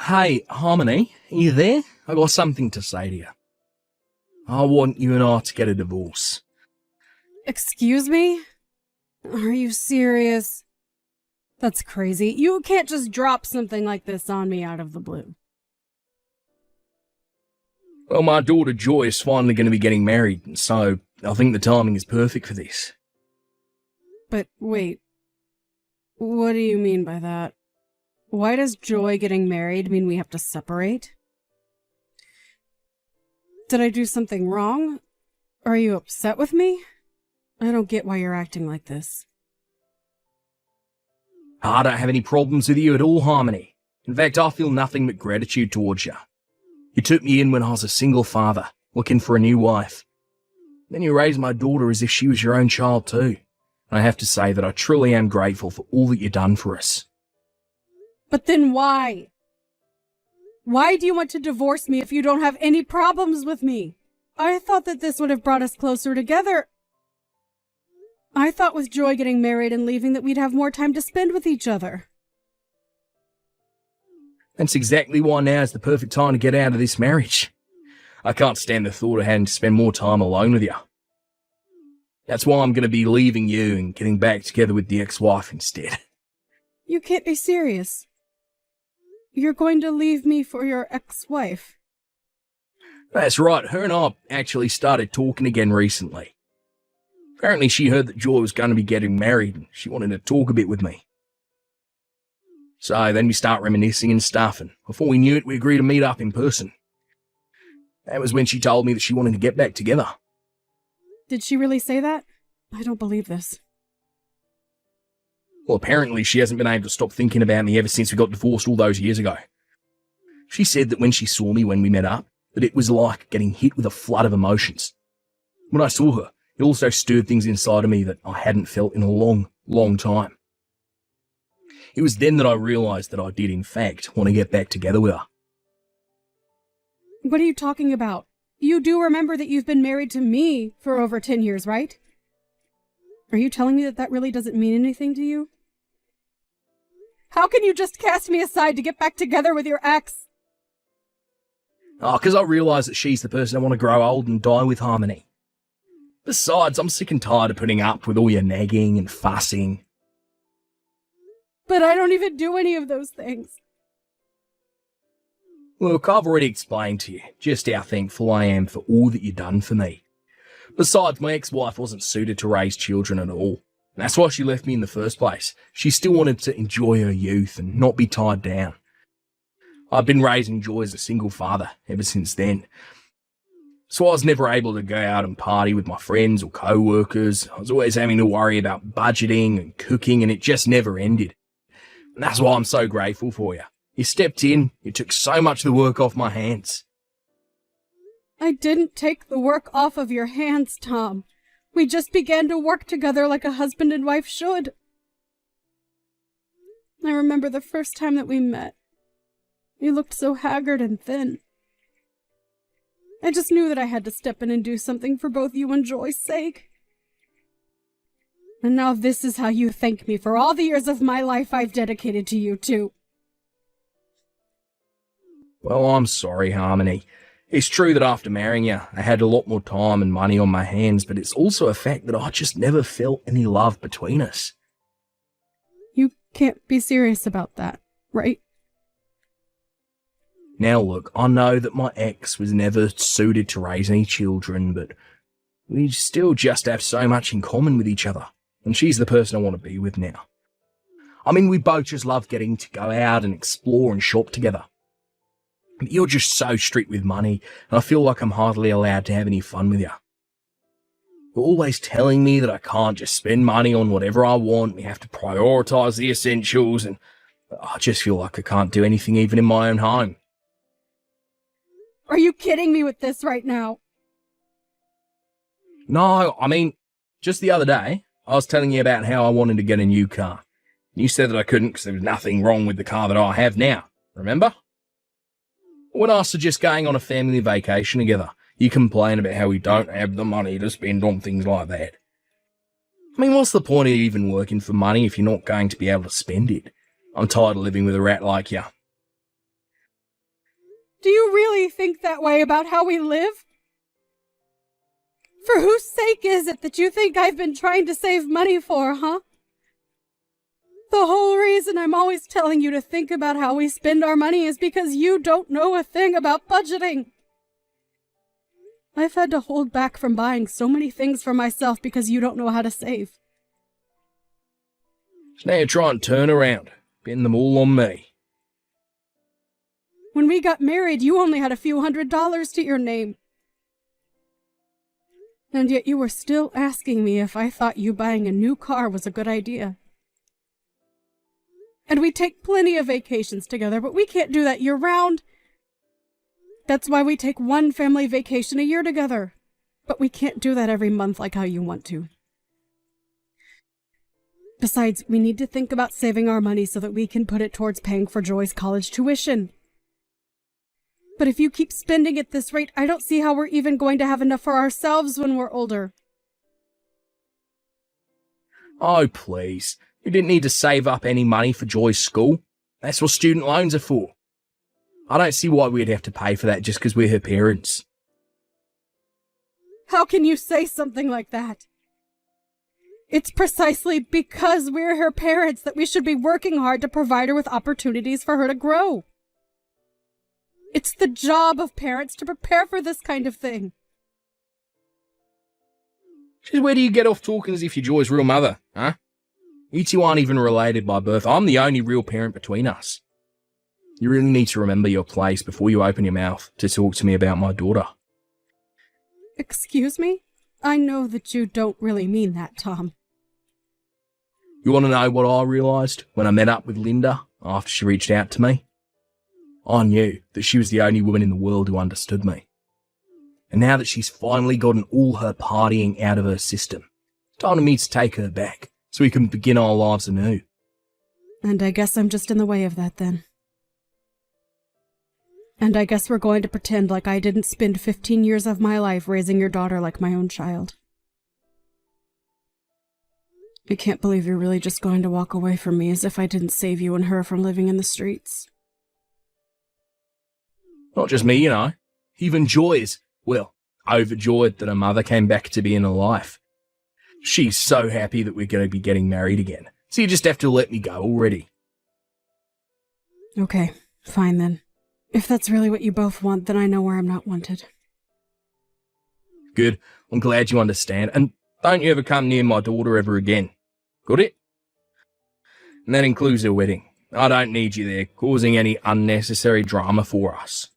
Hey, Harmony, are you there? I got something to say to you. I want you and I to get a divorce. Excuse me? Are you serious? That's crazy. You can't just drop something like this on me out of the blue. Well, my daughter Joy is finally going to be getting married, so I think the timing is perfect for this. But wait, what do you mean by that? Why does Joy getting married mean we have to separate? Did I do something wrong? Are you upset with me? I don't get why you're acting like this. I don't have any problems with you at all, Harmony. In fact, I feel nothing but gratitude towards you. You took me in when I was a single father, looking for a new wife. Then you raised my daughter as if she was your own child too. And I have to say that I truly am grateful for all that you've done for us. But then why? Why do you want to divorce me if you don't have any problems with me? I thought that this would have brought us closer together. I thought with Joy getting married and leaving that we'd have more time to spend with each other. That's exactly why now is the perfect time to get out of this marriage. I can't stand the thought of having to spend more time alone with you. That's why I'm going to be leaving you and getting back together with the ex-wife instead. You can't be serious. You're going to leave me for your ex-wife? That's right, her and I actually started talking again recently. Apparently she heard that Joy was going to be getting married and she wanted to talk a bit with me. So then we start reminiscing and stuff, and before we knew it, we agreed to meet up in person. That was when she told me that she wanted to get back together. Did she really say that? I don't believe this. Well, apparently she hasn't been able to stop thinking about me ever since we got divorced all those years ago. She said that when she saw me when we met up, that it was like getting hit with a flood of emotions. When I saw her, it also stirred things inside of me that I hadn't felt in a long, long time. It was then that I realised that I did, in fact, want to get back together with her. What are you talking about? You do remember that you've been married to me for over 10 years, right? Are you telling me that that really doesn't mean anything to you? How can you just cast me aside to get back together with your ex? Oh, because I realise that she's the person I want to grow old and die with, Harmony. Besides, I'm sick and tired of putting up with all your nagging and fussing. But I don't even do any of those things. Look, I've already explained to you just how thankful I am for all that you've done for me. Besides, my ex-wife wasn't suited to raise children at all. That's why she left me in the first place. She still wanted to enjoy her youth and not be tied down. I've been raising Joy as a single father ever since then. So I was never able to go out and party with my friends or co-workers. I was always having to worry about budgeting and cooking, and it just never ended. And that's why I'm so grateful for you. You stepped in, you took so much of the work off my hands. I didn't take the work off of your hands, Tom. We just began to work together like a husband and wife should. I remember the first time that we met. You looked so haggard and thin. I just knew that I had to step in and do something for both you and Joy's sake. And now this is how you thank me for all the years of my life I've dedicated to you two. Well, I'm sorry, Harmony. It's true that after marrying you, I had a lot more time and money on my hands, but it's also a fact that I just never felt any love between us. You can't be serious about that, right? Now look, I know that my ex was never suited to raise any children, but we still just have so much in common with each other, and she's the person I want to be with now. I mean, we both just love getting to go out and explore and shop together. But you're just so strict with money, and I feel like I'm hardly allowed to have any fun with you. You're always telling me that I can't just spend money on whatever I want, we have to prioritise the essentials, and I just feel like I can't do anything even in my own home. Are you kidding me with this right now? No, I mean, just the other day, I was telling you about how I wanted to get a new car. You said that I couldn't because there was nothing wrong with the car that I have now, remember? When I suggest going on a family vacation together, you complain about how we don't have the money to spend on things like that. I mean, what's the point of even working for money if you're not going to be able to spend it? I'm tired of living with a rat like you. Do you really think that way about how we live? For whose sake is it that you think I've been trying to save money for, huh? The whole reason I'm always telling you to think about how we spend our money is because you don't know a thing about budgeting. I've had to hold back from buying so many things for myself because you don't know how to save. So now you try and turn around, pin them all on me. When we got married, you only had a few $100s to your name. And yet you were still asking me if I thought you buying a new car was a good idea. And we take plenty of vacations together, but we can't do that year-round. That's why we take one family vacation a year together. But we can't do that every month like how you want to. Besides, we need to think about saving our money so that we can put it towards paying for Joy's college tuition. But if you keep spending at this rate, I don't see how we're even going to have enough for ourselves when we're older. Oh, please. We didn't need to save up any money for Joy's school. That's what student loans are for. I don't see why we'd have to pay for that just because we're her parents. How can you say something like that? It's precisely because we're her parents that we should be working hard to provide her with opportunities for her to grow. It's the job of parents to prepare for this kind of thing. Just where do you get off talking as if you're Joy's real mother, huh? You two aren't even related by birth. I'm the only real parent between us. You really need to remember your place before you open your mouth to talk to me about my daughter. Excuse me? I know that you don't really mean that, Tom. You want to know what I realised when I met up with Linda after she reached out to me? I knew that she was the only woman in the world who understood me. And now that she's finally gotten all her partying out of her system, it's time for me to take her back so we can begin our lives anew. And I guess I'm just in the way of that then. And I guess we're going to pretend like I didn't spend 15 years of my life raising your daughter like my own child. I can't believe you're really just going to walk away from me as if I didn't save you and her from living in the streets. Not just me, you know. Even Joy is, well, overjoyed that her mother came back to be in her life. She's so happy that we're going to be getting married again. So you just have to let me go already. Okay, fine then. If that's really what you both want, then I know where I'm not wanted. Good. I'm glad you understand. And don't you ever come near my daughter ever again. Got it? And that includes her wedding. I don't need you there, causing any unnecessary drama for us.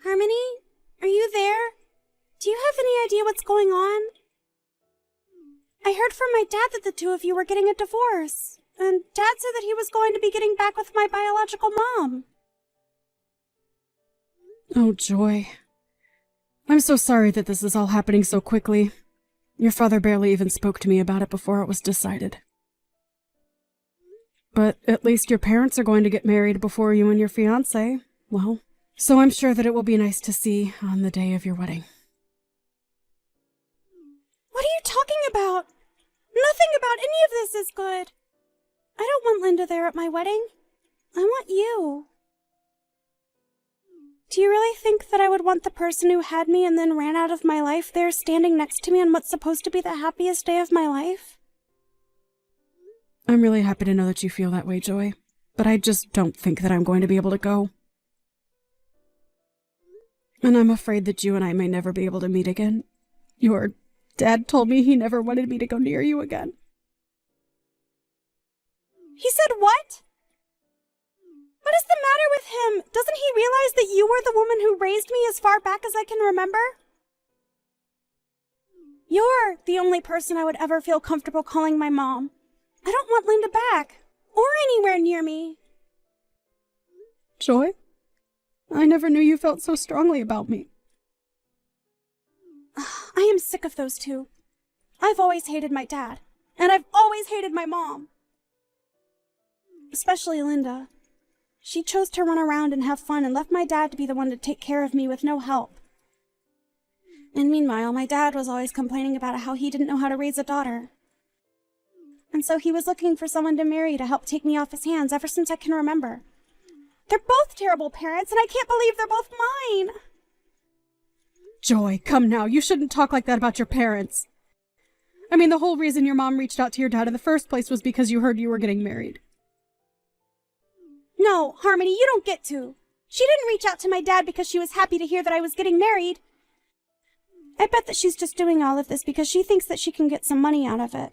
Harmony, are you there? Do you have any idea what's going on? I heard from my dad that the two of you were getting a divorce, and Dad said that he was going to be getting back with my biological mom. Oh, Joy. I'm so sorry that this is all happening so quickly. Your father barely even spoke to me about it before it was decided. But at least your parents are going to get married before you and your fiancé. Well, so I'm sure that it will be nice to see on the day of your wedding. What are you talking about? Nothing about any of this is good. I don't want Linda there at my wedding. I want you. Do you really think that I would want the person who had me and then ran out of my life there standing next to me on what's supposed to be the happiest day of my life? I'm really happy to know that you feel that way, Joy. But I just don't think that I'm going to be able to go. And I'm afraid that you and I may never be able to meet again. Your dad told me he never wanted me to go near you again. He said what? What is the matter with him? Doesn't he realize that you were the woman who raised me as far back as I can remember? You're the only person I would ever feel comfortable calling my mom. I don't want Linda back, or anywhere near me. Joy? I never knew you felt so strongly about me. I am sick of those two. I've always hated my dad, and I've always hated my mom. Especially Linda. She chose to run around and have fun and left my dad to be the one to take care of me with no help. And meanwhile, my dad was always complaining about how he didn't know how to raise a daughter. and so he was looking for someone to marry to help take me off his hands ever since I can remember. They're both terrible parents, and I can't believe they're both mine. Joy, come now. You shouldn't talk like that about your parents. I mean, the whole reason your mom reached out to your dad in the first place was because you heard you were getting married. No, Harmony, you don't get to. She didn't reach out to my dad because she was happy to hear that I was getting married. I bet that she's just doing all of this because she thinks that she can get some money out of it.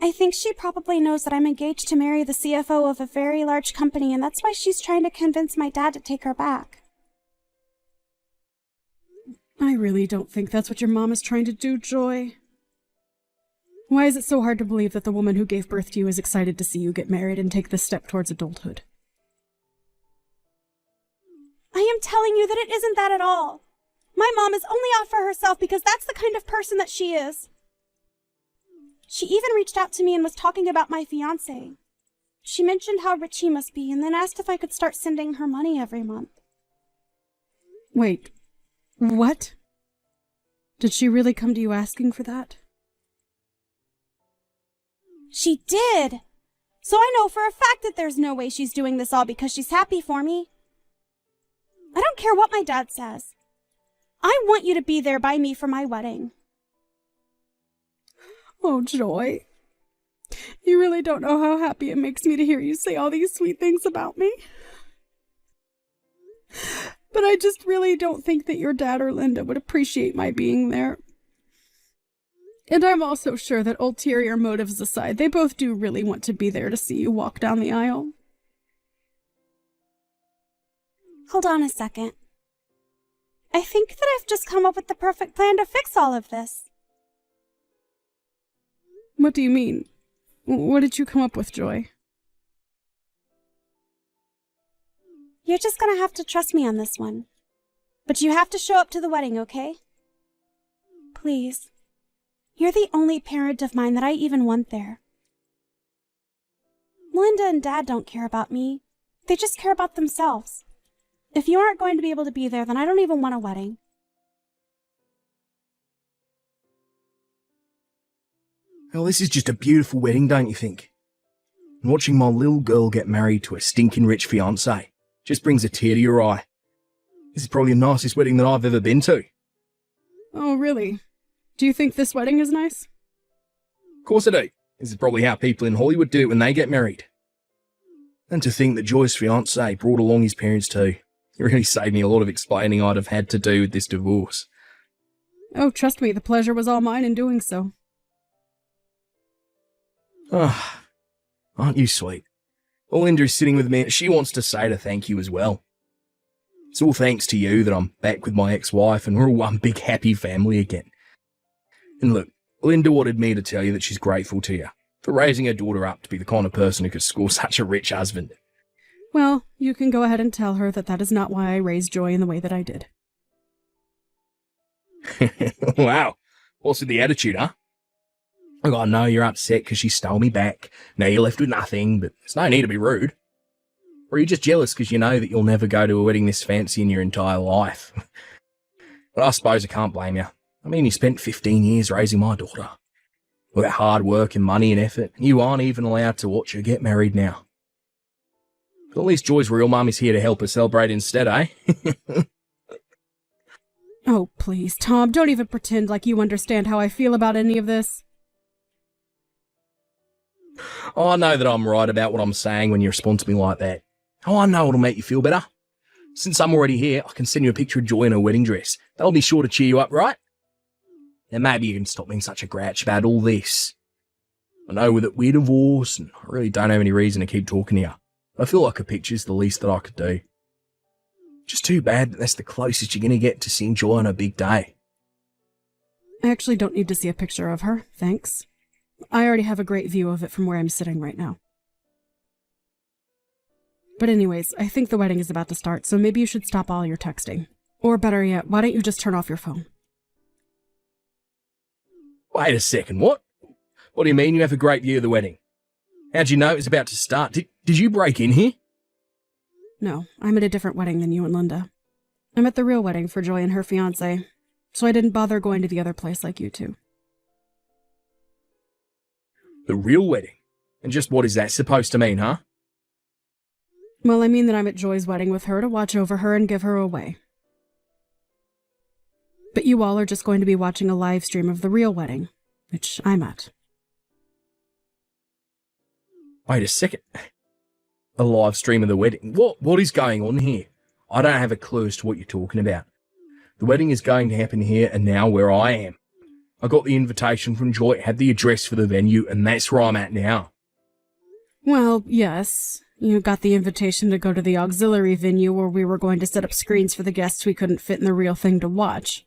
I think she probably knows that I'm engaged to marry the CFO of a very large company, and that's why she's trying to convince my dad to take her back. I really don't think that's what your mom is trying to do, Joy. Why is it so hard to believe that the woman who gave birth to you is excited to see you get married and take this step towards adulthood? I am telling you that it isn't that at all. My mom is only out for herself because that's the kind of person that she is. She even reached out to me and was talking about my fiancé. She mentioned how rich he must be and then asked if I could start sending her money every month. Wait, what? Did she really come to you asking for that? She did! So I know for a fact that there's no way she's doing this all because she's happy for me. I don't care what my dad says. I want you to be there by me for my wedding. Oh, Joy. You really don't know how happy it makes me to hear you say all these sweet things about me. But I just really don't think that your dad or Linda would appreciate my being there. And I'm also sure that ulterior motives aside, they both do really want to be there to see you walk down the aisle. Hold on a second. I think that I've just come up with the perfect plan to fix all of this. What do you mean? What did you come up with, Joy? You're just gonna have to trust me on this one. But you have to show up to the wedding, okay? Please. You're the only parent of mine that I even want there. Linda and Dad don't care about me. They just care about themselves. If you aren't going to be able to be there, then I don't even want a wedding. Well, this is just a beautiful wedding, don't you think? And watching my little girl get married to a stinking rich fiancé just brings a tear to your eye. This is probably the nicest wedding that I've ever been to. Oh, really? Do you think this wedding is nice? Of course I do. This is probably how people in Hollywood do it when they get married. And to think that Joy's fiancé brought along his parents too. It really saved me a lot of explaining I'd have had to do with this divorce. Oh, trust me, the pleasure was all mine in doing so. Ah, aren't you sweet? Well, Linda is sitting with me. She wants to say to thank you as well. It's all thanks to you that I'm back with my ex-wife and we're all one big happy family again. And look, Linda wanted me to tell you that she's grateful to you for raising her daughter up to be the kind of person who could score such a rich husband. Well, you can go ahead and tell her that that is not why I raised Joy in the way that I did. Wow, what's with the attitude, huh? Look, I know you're upset because she stole me back. Now you're left with nothing, but there's no need to be rude. Or are you just jealous because you know that you'll never go to a wedding this fancy in your entire life? But I suppose I can't blame you. I mean, you spent 15 years raising my daughter. All that hard work and money and effort, and you aren't even allowed to watch her get married now. But at least Joy's real mum is here to help her celebrate instead, eh? Oh, please, Tom, don't even pretend like you understand how I feel about any of this. I know that I'm right about what I'm saying when you respond to me like that. Oh, I know it'll make you feel better. Since I'm already here, I can send you a picture of Joy in her wedding dress. That'll be sure to cheer you up, right? And maybe you can stop being such a grouch about all this. I know that we're divorced, and I really don't have any reason to keep talking to you. I feel like a picture's the least that I could do. Just too bad that that's the closest you're going to get to seeing Joy on her big day. I actually don't need to see a picture of her, thanks. I already have a great view of it from where I'm sitting right now. But anyways, I think the wedding is about to start, so maybe you should stop all your texting. Or better yet, why don't you just turn off your phone? Wait a second, what? What do you mean you have a great view of the wedding? How'd you know it was about to start? Did you break in here? No, I'm at a different wedding than you and Linda. I'm at the real wedding for Joy and her fiancé, so I didn't bother going to the other place like you two. The real wedding? And just what is that supposed to mean, huh? Well, I mean that I'm at Joy's wedding with her to watch over her and give her away. But you all are just going to be watching a live stream of the real wedding, which I'm at. Wait a second. A live stream of the wedding? What is going on here? I don't have a clue as to what you're talking about. The wedding is going to happen here and now where I am. I got the invitation from Joy, had the address for the venue, and that's where I'm at now. Well, yes. You got the invitation to go to the auxiliary venue where we were going to set up screens for the guests we couldn't fit in the real thing to watch.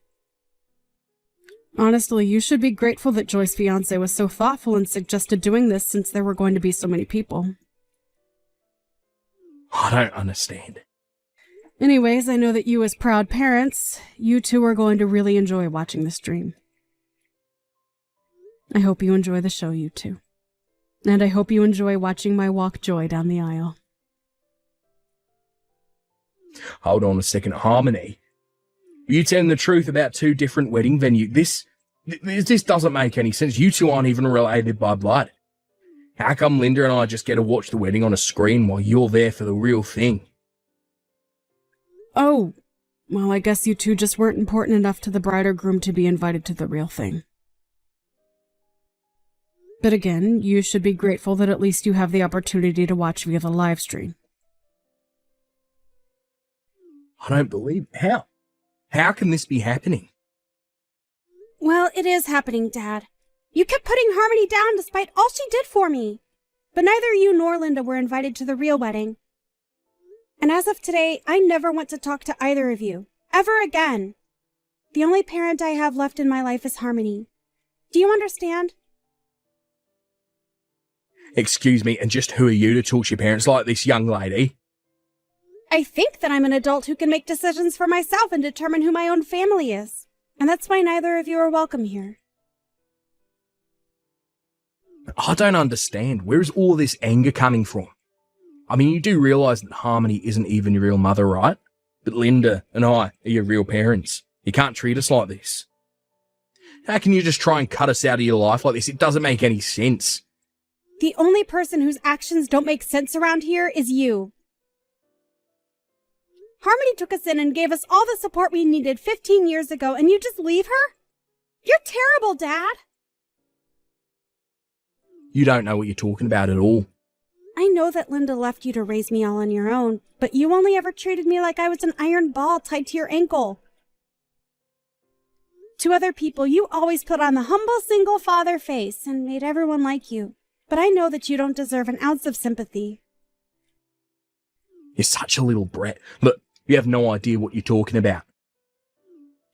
Honestly, you should be grateful that Joy's fiancé was so thoughtful and suggested doing this since there were going to be so many people. I don't understand. Anyways, I know that you as proud parents, you two are going to really enjoy watching the stream. I hope you enjoy the show, you two. And I hope you enjoy watching my walk Joy down the aisle. Hold on a second, Harmony. You telling the truth about two different wedding venues? This doesn't make any sense. You two aren't even related by blood. How come Linda and I just get to watch the wedding on a screen while you're there for the real thing? Oh, well, I guess you two just weren't important enough to the bride or groom to be invited to the real thing. But again, you should be grateful that at least you have the opportunity to watch via the live stream. I don't believe how. How can this be happening? Well, it is happening, Dad. You kept putting Harmony down despite all she did for me. But neither you nor Linda were invited to the real wedding. And as of today, I never want to talk to either of you. Ever again. The only parent I have left in my life is Harmony. Do you understand? Excuse me, and just who are you to talk to your parents like this, young lady? I think that I'm an adult who can make decisions for myself and determine who my own family is. And that's why neither of you are welcome here. I don't understand. Where is all this anger coming from? I mean, you do realise that Harmony isn't even your real mother, right? But Linda and I are your real parents. You can't treat us like this. How can you just try and cut us out of your life like this? It doesn't make any sense. The only person whose actions don't make sense around here is you. Harmony took us in and gave us all the support we needed 15 years ago, and you just leave her? You're terrible, Dad. You don't know what you're talking about at all. I know that Linda left you to raise me all on your own, but you only ever treated me like I was an iron ball tied to your ankle. To other people, you always put on the humble single father face and made everyone like you. But I know that you don't deserve an ounce of sympathy. You're such a little brat. Look, you have no idea what you're talking about.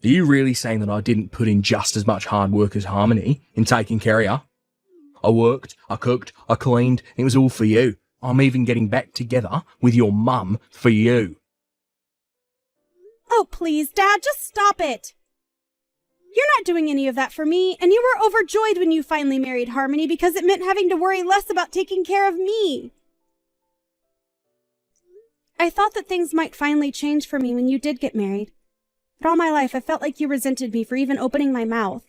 Are you really saying that I didn't put in just as much hard work as Harmony in taking care of her? I worked, I cooked, I cleaned, and it was all for you. I'm even getting back together with your mum for you. Oh, please, Dad, just stop it. You're not doing any of that for me, and you were overjoyed when you finally married Harmony because it meant having to worry less about taking care of me. I thought that things might finally change for me when you did get married. But all my life, I felt like you resented me for even opening my mouth.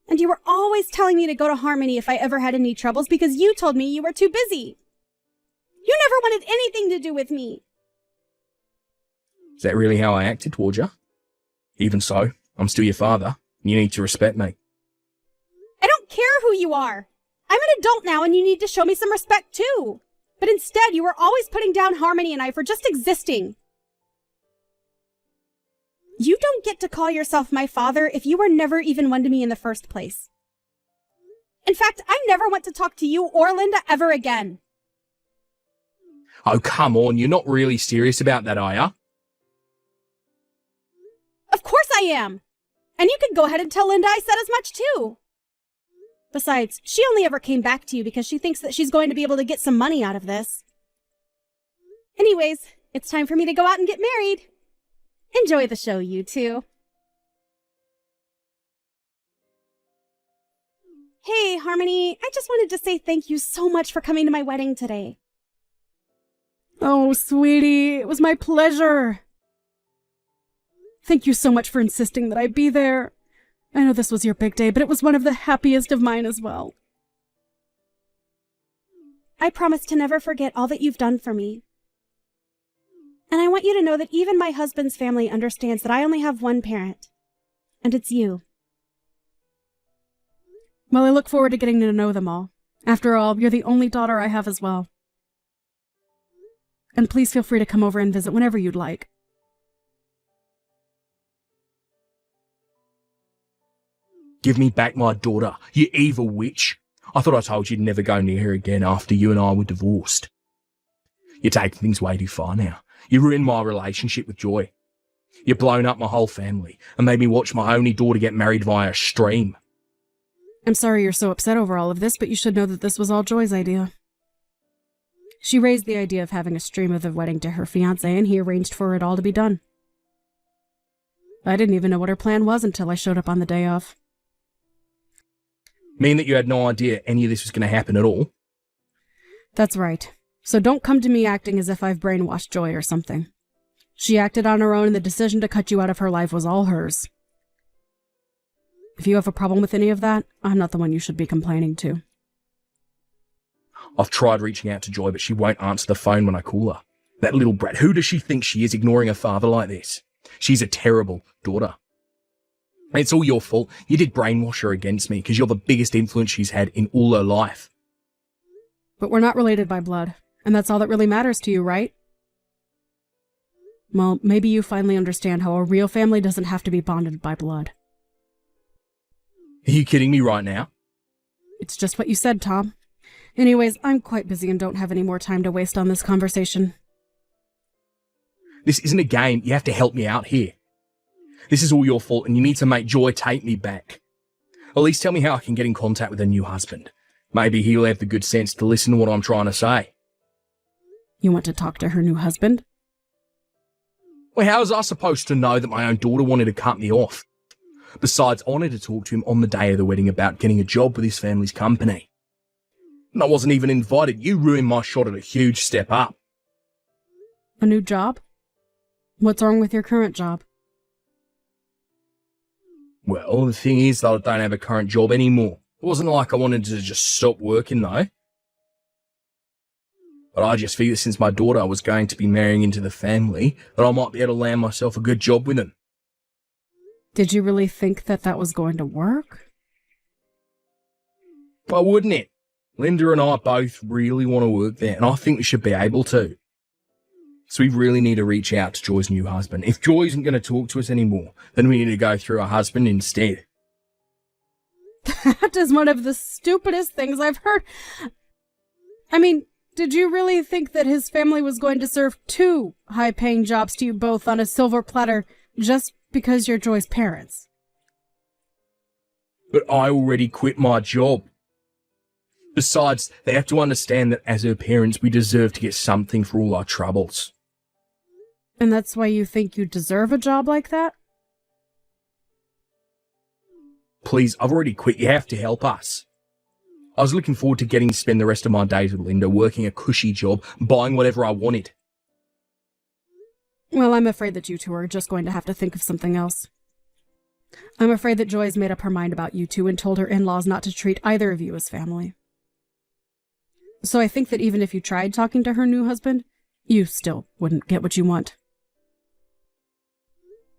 And you were always telling me to go to Harmony if I ever had any troubles because you told me you were too busy. You never wanted anything to do with me. Is that really how I acted towards you? Even so, I'm still your father. You need to respect me. I don't care who you are. I'm an adult now and you need to show me some respect too. But instead, you were always putting down Harmony and I for just existing. You don't get to call yourself my father if you were never even one to me in the first place. In fact, I never want to talk to you or Linda ever again. Oh, come on. You're not really serious about that, are you? Of course I am. And you can go ahead and tell Linda I said as much too. Besides, she only ever came back to you because she thinks that she's going to be able to get some money out of this. Anyways, it's time for me to go out and get married. Enjoy the show, you two. Hey, Harmony, I just wanted to say thank you so much for coming to my wedding today. Oh, sweetie, it was my pleasure. Thank you so much for insisting that I be there. I know this was your big day, but it was one of the happiest of mine as well. I promise to never forget all that you've done for me. And I want you to know that even my husband's family understands that I only have one parent, and it's you. Well, I look forward to getting to know them all. After all, you're the only daughter I have as well. And please feel free to come over and visit whenever you'd like. Give me back my daughter, you evil witch. I thought I told you to never go near her again after you and I were divorced. You're taking things way too far now. You ruined my relationship with Joy. You've blown up my whole family and made me watch my only daughter get married via a stream. I'm sorry you're so upset over all of this, but you should know that this was all Joy's idea. She raised the idea of having a stream of the wedding to her fiancé, and he arranged for it all to be done. I didn't even know what her plan was until I showed up on the day of. Mean that you had no idea any of this was going to happen at all? That's right. So don't come to me acting as if I've brainwashed Joy or something. She acted on her own, and the decision to cut you out of her life was all hers. If you have a problem with any of that, I'm not the one you should be complaining to. I've tried reaching out to Joy, but she won't answer the phone when I call her. That little brat, who does she think she is, ignoring her father like this? She's a terrible daughter. It's all your fault. You did brainwash her against me because you're the biggest influence she's had in all her life. But we're not related by blood, and that's all that really matters to you, right? Well, maybe you finally understand how a real family doesn't have to be bonded by blood. Are you kidding me right now? It's just what you said, Tom. Anyways, I'm quite busy and don't have any more time to waste on this conversation. This isn't a game. You have to help me out here. This is all your fault, and you need to make Joy take me back. At least tell me how I can get in contact with her new husband. Maybe he'll have the good sense to listen to what I'm trying to say. You want to talk to her new husband? Well, how was I supposed to know that my own daughter wanted to cut me off? Besides, I wanted to talk to him on the day of the wedding about getting a job with his family's company. And I wasn't even invited. You ruined my shot at a huge step up. A new job? What's wrong with your current job? Well, the thing is that I don't have a current job anymore. It wasn't like I wanted to just stop working, though. But I just figured since my daughter was going to be marrying into the family, that I might be able to land myself a good job with them. Did you really think that that was going to work? Why wouldn't it? Linda and I both really want to work there, and I think we should be able to. So we really need to reach out to Joy's new husband. If Joy isn't going to talk to us anymore, then we need to go through her husband instead. That is one of the stupidest things I've heard. I mean, did you really think that his family was going to serve 2 high-paying jobs to you both on a silver platter just because you're Joy's parents? But I already quit my job. Besides, they have to understand that as her parents, we deserve to get something for all our troubles. And that's why you think you deserve a job like that? Please, I've already quit. You have to help us. I was looking forward to getting to spend the rest of my days with Linda, working a cushy job, buying whatever I wanted. Well, I'm afraid that you two are just going to have to think of something else. I'm afraid that Joy's made up her mind about you two and told her in-laws not to treat either of you as family. So I think that even if you tried talking to her new husband, you still wouldn't get what you want.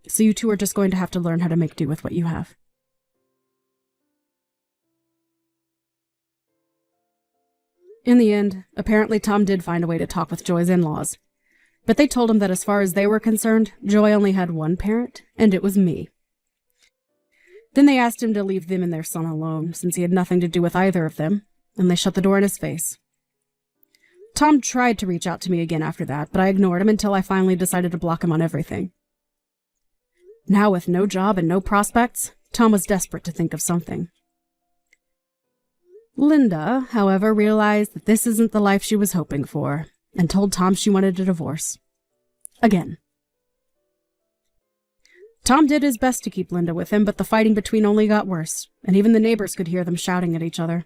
So you two are just going to have to learn how to make do with what you have. In the end, apparently Tom did find a way to talk with Joy's in-laws. But they told him that as far as they were concerned, Joy only had one parent, and it was me. Then they asked him to leave them and their son alone, since he had nothing to do with either of them, and they shut the door in his face. Tom tried to reach out to me again after that, but I ignored him until I finally decided to block him on everything. Now with no job and no prospects, Tom was desperate to think of something. Linda, however, realized that this isn't the life she was hoping for, and told Tom she wanted a divorce. Again. Tom did his best to keep Linda with him, but the fighting between only got worse, and even the neighbors could hear them shouting at each other.